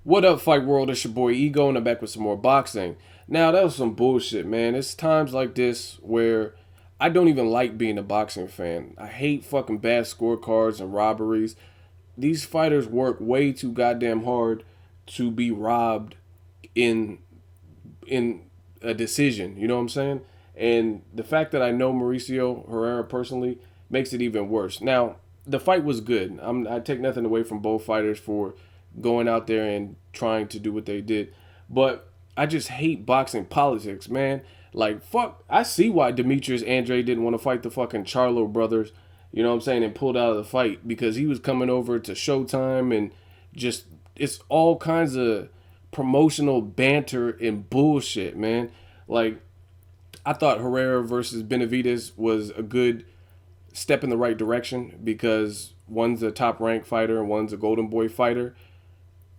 What up, Fight World? It's your boy Ego, and I'm back with some more boxing. Now, that was some bullshit, man. It's times like this where I don't even like being a boxing fan. I hate fucking bad scorecards and robberies. These fighters work way too goddamn hard to be robbed in in a decision. You know what I'm saying? And the fact that I know Mauricio Herrera personally makes it even worse. Now, the fight was good. I take nothing away from both fighters for going out there and trying to do what they did, but I just hate boxing politics, man. Like fuck, I see why Demetrius Andre didn't want to fight the fucking Charlo brothers. You know what I'm saying? And pulled out of the fight because he was coming over to Showtime and just it's all kinds of promotional banter and bullshit, man. Like I thought Herrera versus Benavidez was a good step in the right direction because one's a top ranked fighter and one's a golden boy fighter.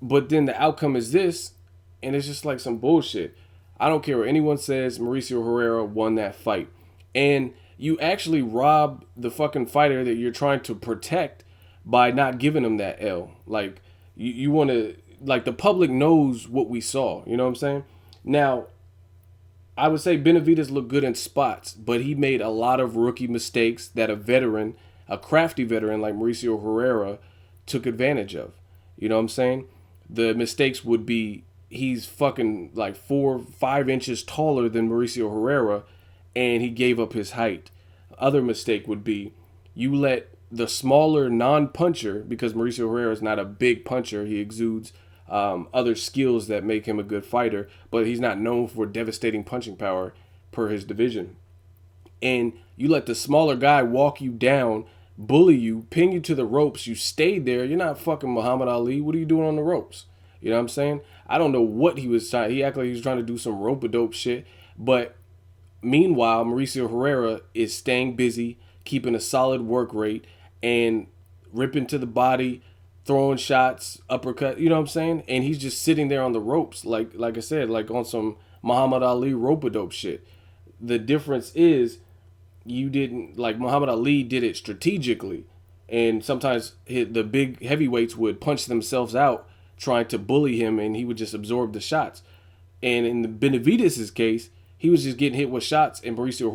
But then the outcome is this, and it's just like some bullshit. I don't care what anyone says, Mauricio Herrera won that fight. And you actually rob the fucking fighter that you're trying to protect by not giving him that L. Like, you want to, like, the public knows what we saw. You know what I'm saying? Now, I would say Benavidez looked good in spots, but he made a lot of rookie mistakes that a veteran, a crafty veteran like Mauricio Herrera, took advantage of. You know what I'm saying? The mistakes would be he's fucking like 4, 5 inches taller than Mauricio Herrera, and he gave up his height. Other mistake would be you let the smaller non-puncher, because Mauricio Herrera is not a big puncher, he exudes other skills that make him a good fighter, but he's not known for devastating punching power per his division. And you let the smaller guy walk you down, bully you, pin you to the ropes. You stayed there. You're not fucking Muhammad Ali. What are you doing on the ropes? You know what I'm saying? I don't know what he was trying. He acted like he was trying to do some rope a dope shit. But meanwhile, Mauricio Herrera is staying busy, keeping a solid work rate, and ripping to the body, throwing shots, uppercut. You know what I'm saying? And he's just sitting there on the ropes, like I said, like on some Muhammad Ali rope a dope shit. The difference is you didn't like Muhammad Ali did it strategically, and sometimes the big heavyweights would punch themselves out trying to bully him, and he would just absorb the shots. And in the Benavidez's case, he was just getting hit with shots, and Mauricio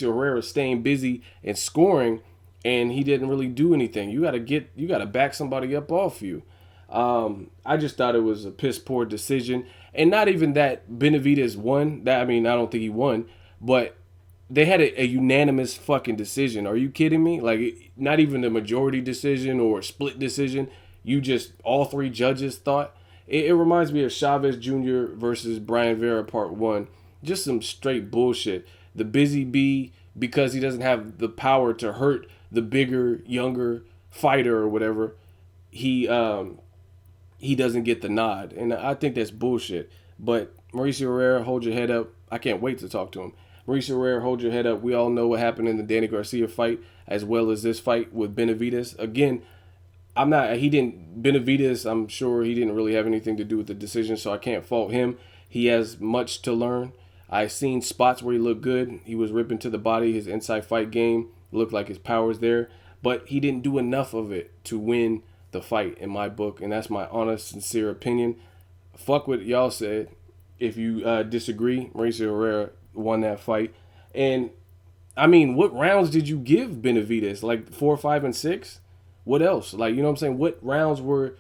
Herrera staying busy and scoring, and he didn't really do anything. You gotta back somebody up off you. I just thought it was a piss poor decision, and not even that Benavidez won. That I mean, I don't think he won, but they had a unanimous fucking decision. Are you kidding me? Like, not even a majority decision or a split decision. You just, all three judges thought. It reminds me of Chavez Jr. versus Brian Vera Part 1. Just some straight bullshit. The busy bee, because he doesn't have the power to hurt the bigger, younger fighter or whatever, he doesn't get the nod. And I think that's bullshit. But Mauricio Herrera, hold your head up. I can't wait to talk to him. Mauricio Herrera, hold your head up. We all know what happened in the Danny Garcia fight, as well as this fight with Benavidez. Again, Benavidez, I'm sure he didn't really have anything to do with the decision, so I can't fault him. He has much to learn. I've seen spots where he looked good. He was ripping to the body. His inside fight game looked like his power's there, but he didn't do enough of it to win the fight in my book, and that's my honest, sincere opinion. Fuck what y'all said. If you disagree, Mauricio Herrera won that fight. And I mean, what rounds did you give Benavidez? Like 4, 5, and 6? What else? Like, you know what I'm saying? What rounds were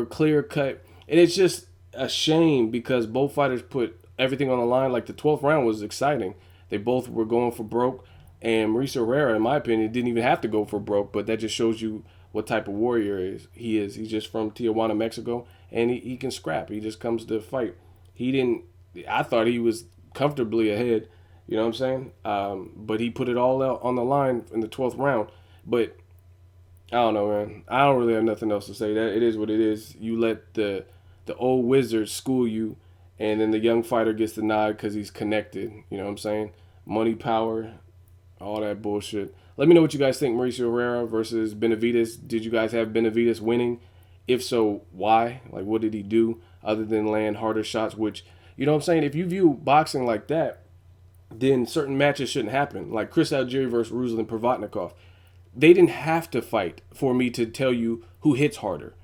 clear cut? And it's just a shame because both fighters put everything on the line. Like the 12th round was exciting. They both were going for broke. And Mauricio Herrera, in my opinion, didn't even have to go for broke, but that just shows you what type of warrior he is. He's just from Tijuana, Mexico, and he can scrap. He just comes to fight. He didn't. I thought he was comfortably ahead. You know what I'm saying? But he put it all out on the line in the 12th round. But I don't know, man. I don't really have nothing else to say. That it is what it is. You let the old wizard school you, and then the young fighter gets the nod because he's connected. You know what I'm saying? Money, power, all that bullshit. Let me know what you guys think. Mauricio Herrera versus Benavidez. Did you guys have Benavidez winning? If so, why? Like, what did he do other than land harder shots? Which, you know what I'm saying? If you view boxing like that, then certain matches shouldn't happen. Like Chris Algieri versus Ruslan Provatnikov. They didn't have to fight for me to tell you who hits harder.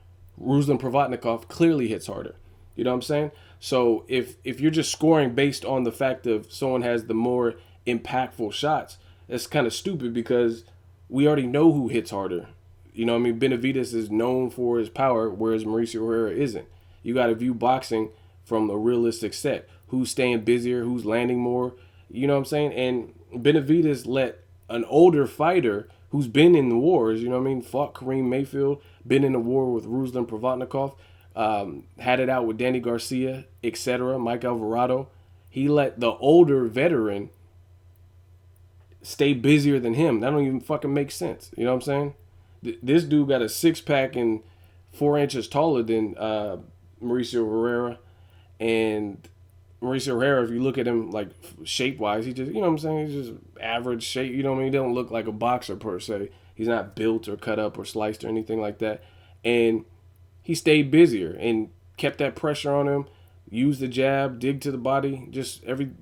Ruslan Provodnikov clearly hits harder. You know what I'm saying? So if you're just scoring based on the fact of someone has the more impactful shots, that's kind of stupid because we already know who hits harder. You know what I mean? Benavidez is known for his power, whereas Mauricio Herrera isn't. You got to view boxing from a realistic set. Who's staying busier? Who's landing more? You know what I'm saying? And Benavidez let an older fighter who's been in the wars, you know what I mean? Fought Kareem Mayfield, been in the war with Ruslan Provodnikov, had it out with Danny Garcia, etc., Mike Alvarado. He let the older veteran stay busier than him. That don't even fucking make sense. You know what I'm saying? This dude got a 6-pack and 4 inches taller than Mauricio Herrera. And Mauricio Herrera, if you look at him like shape wise, he just, you know what I'm saying? He's just average shape. You know what I mean? He don't look like a boxer per se. He's not built or cut up or sliced or anything like that. And he stayed busier and kept that pressure on him, used the jab, dig to the body, just everything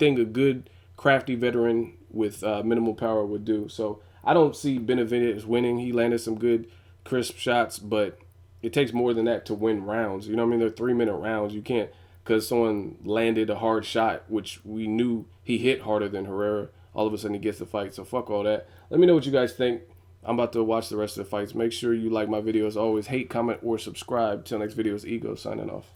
a good, crafty veteran with minimal power would do. So I don't see Benavidez winning. He landed some good, crisp shots, but it takes more than that to win rounds. You know what I mean? They're 3-minute rounds. You can't, because someone landed a hard shot, which we knew he hit harder than Herrera, all of a sudden he gets the fight. So fuck all that. Let me know what you guys think. I'm about to watch the rest of the fights. Make sure you like my video as always. Hate, comment, or subscribe. Till next video is Ego signing off.